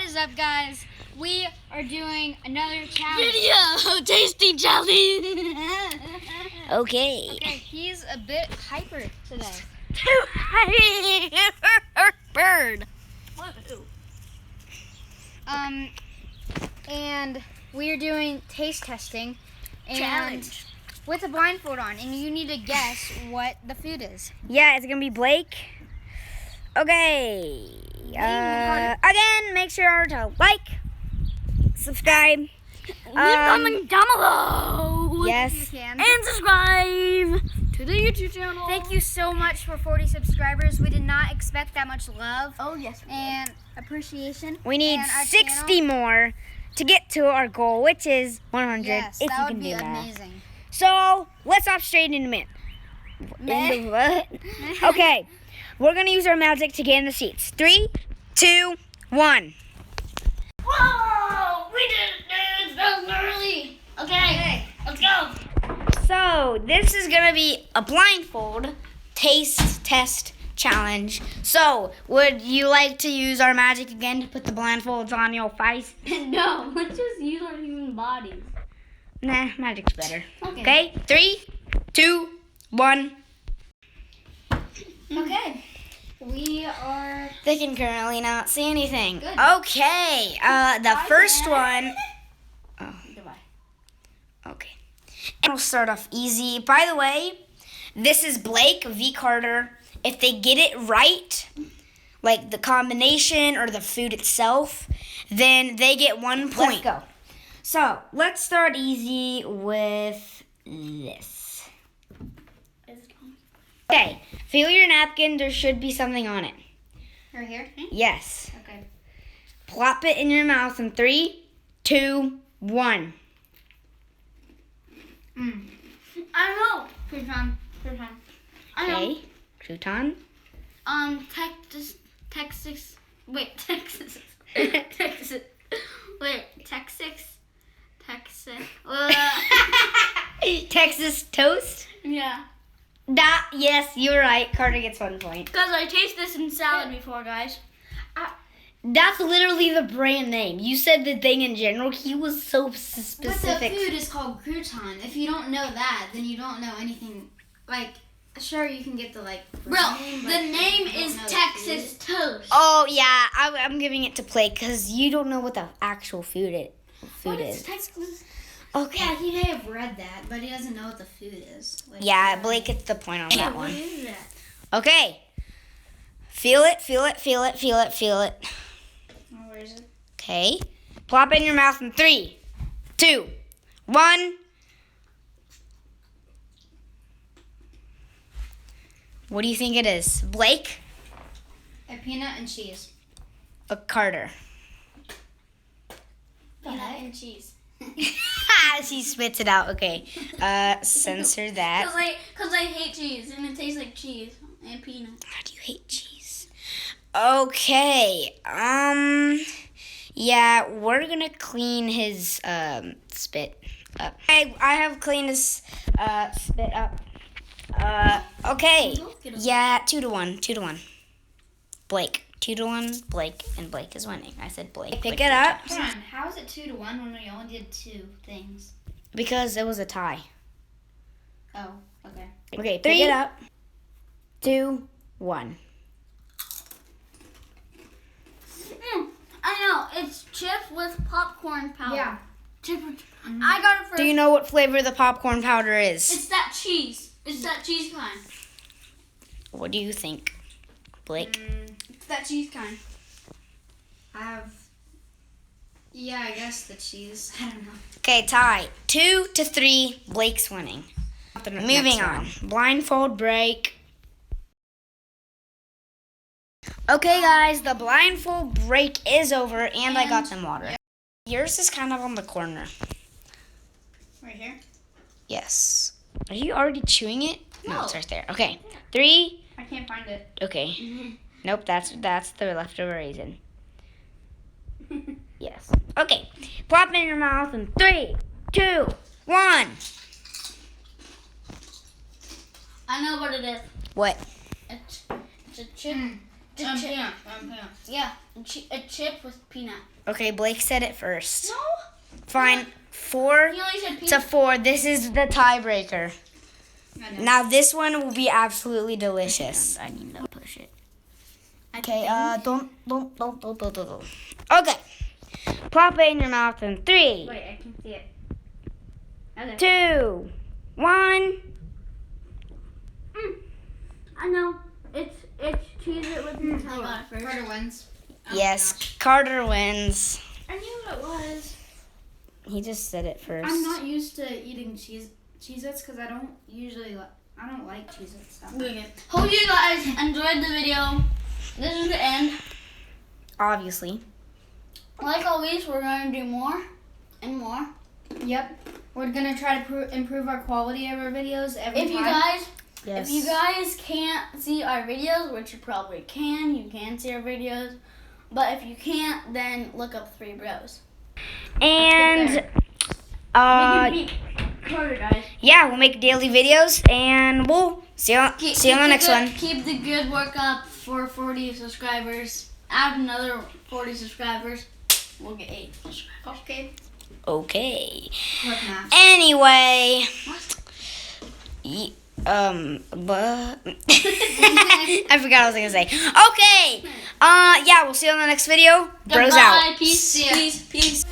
is up, guys? We are doing another challenge. Video tasting challenge. Okay. Okay, he's a bit hyper today. Bird. And we are doing taste testing and Challenge. with a blindfold on, and you need to guess what the food is. Yeah, it's gonna be Blake. Okay. Again, make sure to like, subscribe. Leave a comment down below. Yes. You can. And subscribe to the YouTube channel. Thank you so much for 40 subscribers. We did not expect that much love Oh yes. and appreciation. We need And our 60 more to get to our goal, which is 100. Yes, if that you would can be do that. amazing. So let's hop straight into it. Into what? Okay, we're gonna use our magic to get in the seats. 3, 2, 1. Whoa! We did it, dude. That was early. Okay. Let's go. So this is gonna be a blindfold taste test challenge. So would you like to use our magic again to put the blindfolds on your face? No, let's just use our human bodies. Nah, magic's better. Okay. Okay, 3, 2, 1. Okay. We are. They can currently not see anything. Good. Okay, the first one. Oh, Goodbye. okay. And we'll start off easy. By the way, this is Blake v. Carter. If they get it right, like the combination or the food itself, then they get 1 point. Let's go. So, let's start easy with this. Okay, feel your napkin. There should be something on it. Right here? Yes. Okay. Plop it in your mouth in 3, 2, 1. I don't know. Crouton. I know. Okay. Crouton. Texas. Wait, Texas. Wait, Texas. Texas toast. Yeah. Yes, you're right. Carter gets 1 point. Because I tasted this in salad before, guys. That's literally the brand name. You said the thing in general. He was so specific. But the food is called crouton. If you don't know that, then you don't know anything. Like, sure, you can get the Bro, name, the but name you don't is know the Texas food. toast. Oh yeah, I'm giving it to Blake because you don't know what the actual food is. Texas? Okay. Yeah, he may have read that, but he doesn't know what the food is. Like, Yeah, Blake gets the point on that What one. is that? Okay. Feel it. Oh, where is it? Okay. Plop it in your mouth in 3, 2, 1. What do you think it is? Blake A peanut and cheese. or Carter? Peanut and cheese. She spits it out. Okay. Censor that. Because I hate cheese and it tastes like cheese and peanut. How do you hate cheese? Okay. Yeah, we're gonna clean his spit up. I have cleaned his spit up. Okay. Yeah, 2 to 1. Blake. 2 to 1. Blake, and Blake is winning. I said Blake. Pick it up Hold on, how is it 2 to 1 when we only did 2 things? because it was a tie. Oh, okay. Okay, pick it up. 2, 1. I know. It's chips with popcorn powder. Yeah. Chip with, I got it first. Do you know what flavor the popcorn powder is? It's that cheese. It's that cheese kind. What do you think, Blake? It's that cheese kind. I guess the cheese. I don't know. Okay, tie. 2 to 3. Blake's winning. Moving on. Blindfold break. Okay, guys, the blindfold break is over, and I got them water. Yours is kind of on the corner. Right here? Yes. Are you already chewing it? No, No. it's right there. Okay. 3. I can't find it. Okay. Nope, that's the leftover raisin. Yes. Okay. Plop it in your mouth in 3, 2, 1. I know what it is. What? It's a chip. Peanut. Yeah, a chip with peanut. Okay, Blake said it first. No. Fine. 4 He only said peanut. to 4. This is the tiebreaker. Now this one will be absolutely delicious. I need to push it. Okay, don't. Okay. Plop it in your mouth in 3, Wait, I can see it. Okay. 2, 1. I know. It's cheese it with Nutella. I got it first. Carter wins. Yes, Carter wins. I knew what it was. He just said it first. I'm not used to eating Cheez-Its because I don't like Cheez-Its stuff. Okay. Hope you guys enjoyed the video. This is the end. Obviously. Like always, we're going to do more and more. Yep. We're going to try to improve our quality of our videos every time. Yes. If you guys can't see our videos, which you probably can, you can see our videos. But if you can't, then look up 3 Bros. And Carter, guys. yeah, we'll make daily videos, and we'll see you on the next one. Keep the good work up for 40 subscribers. Add another 40 subscribers. We'll get 8 subscribers. Okay. What math? Anyway. But I forgot what I was gonna say. Okay. Yeah, we'll see you on the next video. Bros out. Peace. Peace.